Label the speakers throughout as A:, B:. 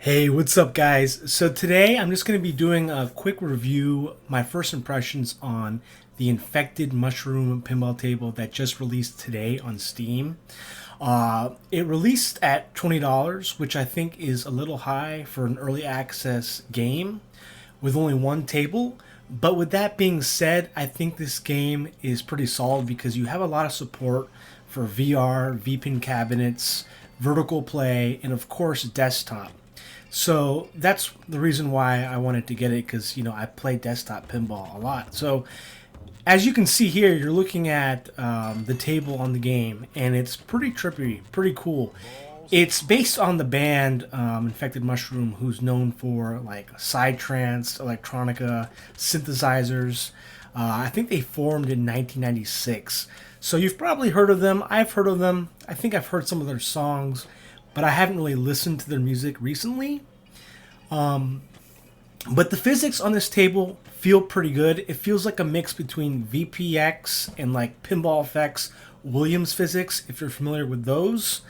A: Hey, what's up, guys? So today I'm just going to be doing a quick review, my first impressions on the Infected Mushroom pinball table that just released today on Steam. It released at $20, which I think is a little high for an early access game with only one table. But with that being said, I think this game is pretty solid because you have a lot of support for VR, VPin cabinets, vertical play, and of course desktop. So that's the reason why I wanted to get it because I play desktop pinball a lot. So as you can see here, you're looking at the table on the game, and it's pretty trippy, pretty cool. It's based on the band Infected Mushroom, who's known for like psytrance, electronica, synthesizers. I think they formed in 1996. So you've probably heard of them. I've heard of them. I think I've heard some of their songs, but I haven't really listened to their music recently. But the physics on this table feel pretty good. It feels like a mix between VPX and like Pinball Effects Williams physics, if you're familiar with those.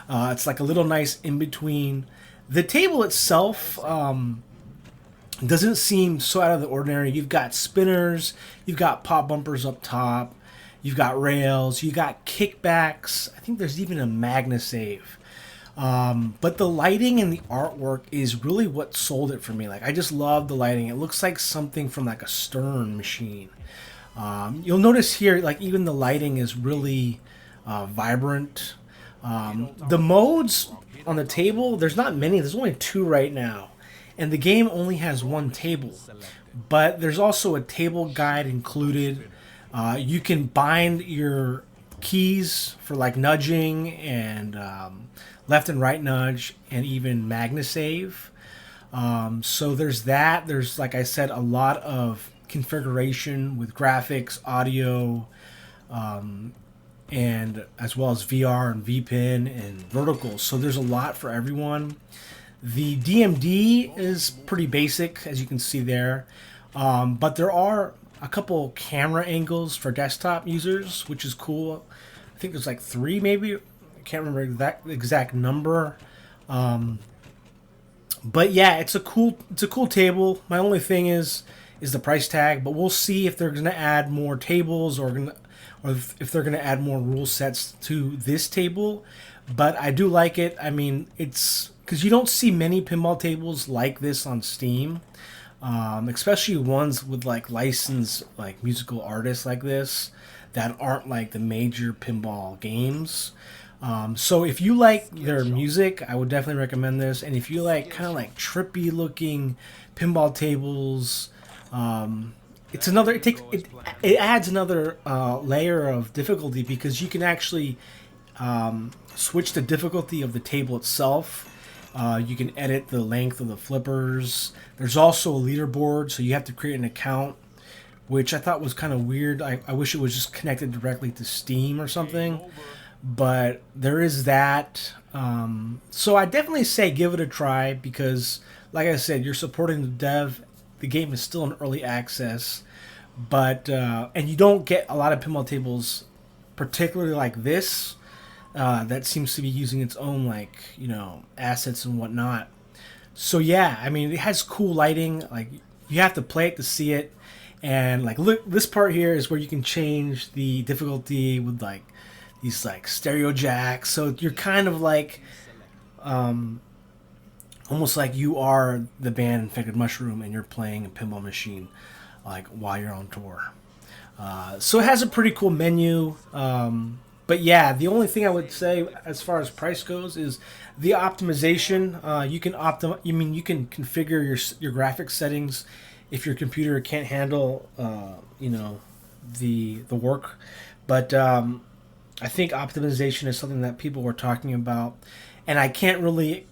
A: It's like a little nice in between. The table itself doesn't seem so out of the ordinary. You've got spinners, you've got pop bumpers up top, you've got rails, you got kickbacks. I think there's even a MagnaSave. But the lighting and the artwork is really what sold it for me. Like, I just love the lighting. It looks like something from like a Stern machine. You'll notice here, like even the lighting is really vibrant. The modes on the table, there's not many. There's only two right now. And the game only has one table. But there's also a table guide included. You can bind your keys for like nudging and left and right nudge and even MagnaSave. So there's that. There's, like I said, a lot of configuration with graphics, audio, and as well as VR and VPin and vertical. So there's a lot for everyone. The DMD is pretty basic, as you can see there. But there are a couple camera angles for desktop users, which is cool. I think there's like three, maybe. I can't remember the exact number. But yeah, it's a cool table. My only thing is the price tag. But we'll see if they're gonna add more tables or if they're gonna add more rule sets to this table. But I do like it. I mean, it's because you don't see many pinball tables like this on Steam. Especially ones with like licensed like musical artists like this that aren't like the major pinball games. So if you like their music, I would definitely recommend this. And if you like kind of like trippy looking pinball tables, it's another. It adds another layer of difficulty because you can actually switch the difficulty of the table itself. You can edit the length of the flippers. There's also a leaderboard, so you have to create an account, which I thought was kind of weird. I wish it was just connected directly to Steam or something. But there is that. So I definitely say give it a try because, like I said, you're supporting the dev. The game is still in early access. But and you don't get a lot of pinball tables, particularly like this, that seems to be using its own assets and whatnot. So yeah, I mean it has cool lighting. Like you have to play it to see it, and like look, this part here is where you can change the difficulty with like these like stereo jacks. So you're kind of like almost like you are the band Infected Mushroom and you're playing a pinball machine like while you're on tour. So it has a pretty cool menu. But yeah, the only thing I would say as far as price goes is the optimization. You can you can configure your graphics settings if your computer can't handle the work. But I think optimization is something that people were talking about, and I can't really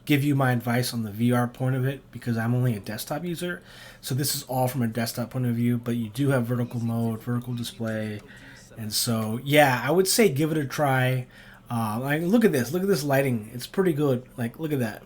A: give you my advice on the VR point of it because I'm only a desktop user. So this is all from a desktop point of view. But you do have vertical mode, vertical display. And so, yeah, I would say give it a try. Like, look at this lighting. It's pretty good. Like, look at that.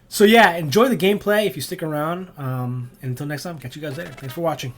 A: So, yeah, enjoy the gameplay if you stick around. And until next time, catch you guys later. Thanks for watching.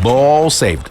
B: Ball saved.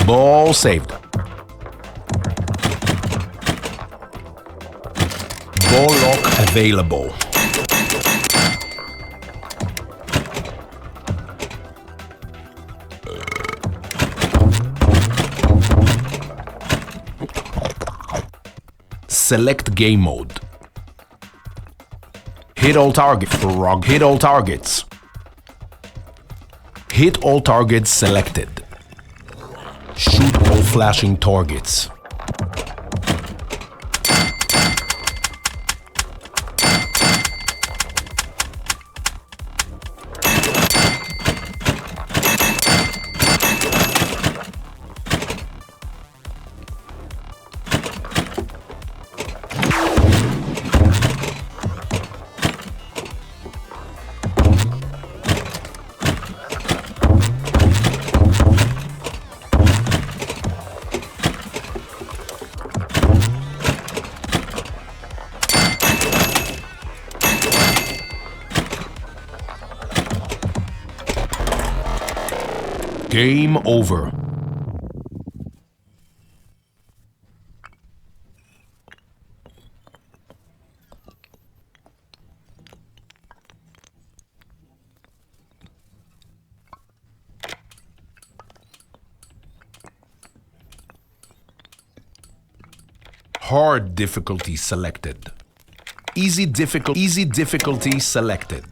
B: Ball saved. Ball lock available. Select game mode. Hit all targets. Hit all targets. Hit all targets selected. Shoot all flashing targets. Game over. Hard difficulty selected. Easy difficulty selected.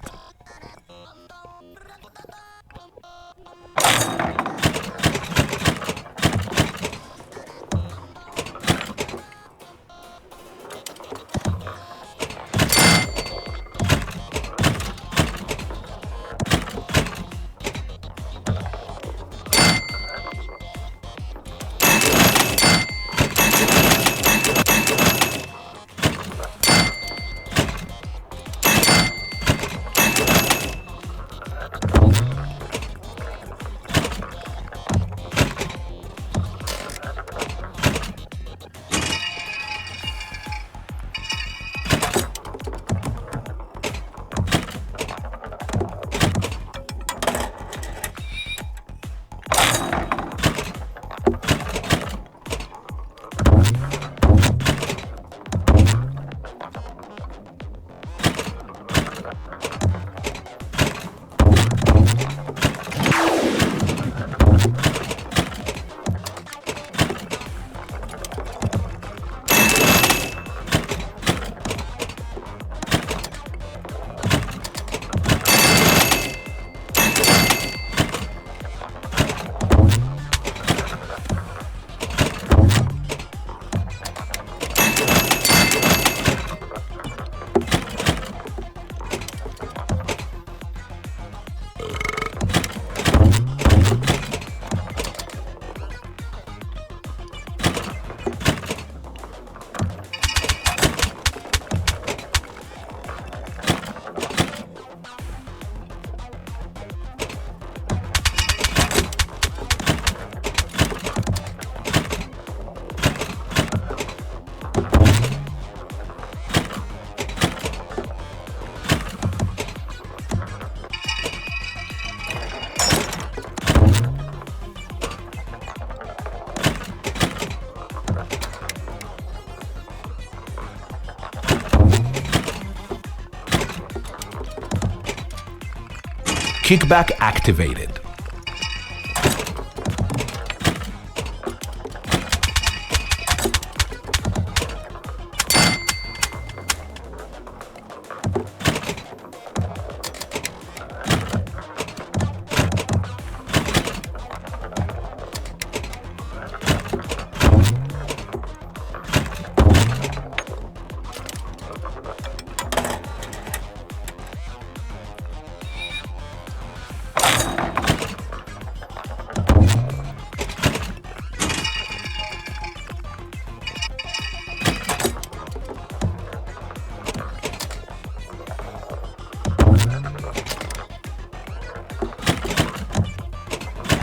B: Kickback activated.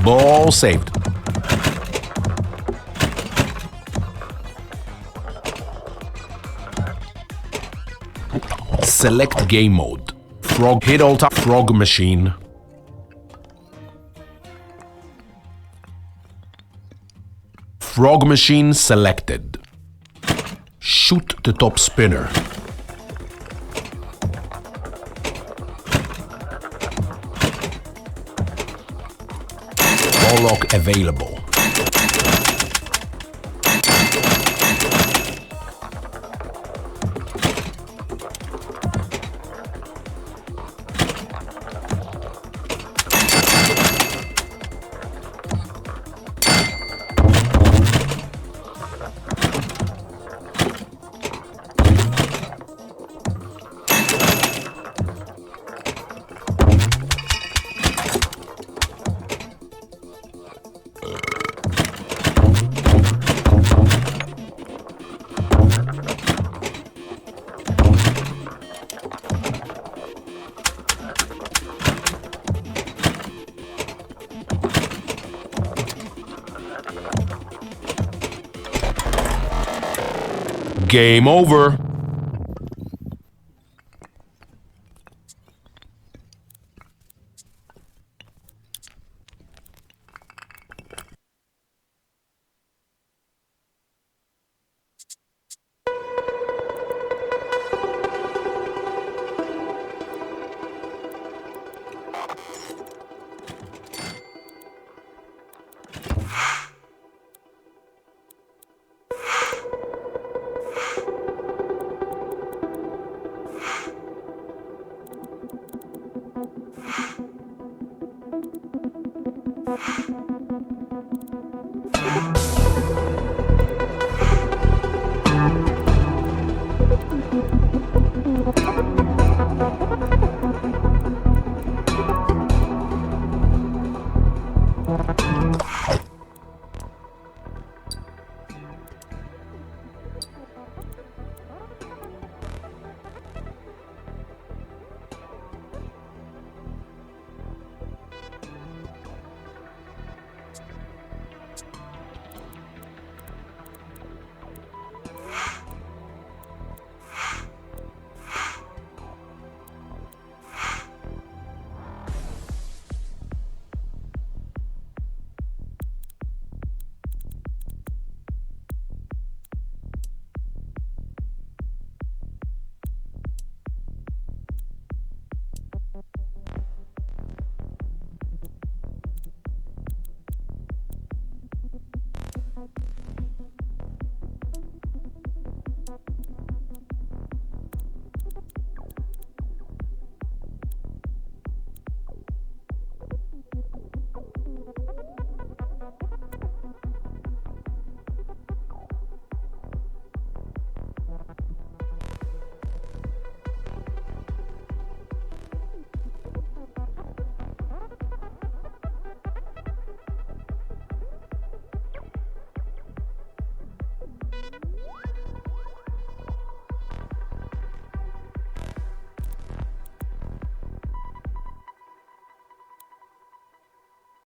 B: Ball saved. Select game mode. Frog hit all time. Frog machine. Frog machine selected. Shoot the top spinner. Ball lock available. Game over.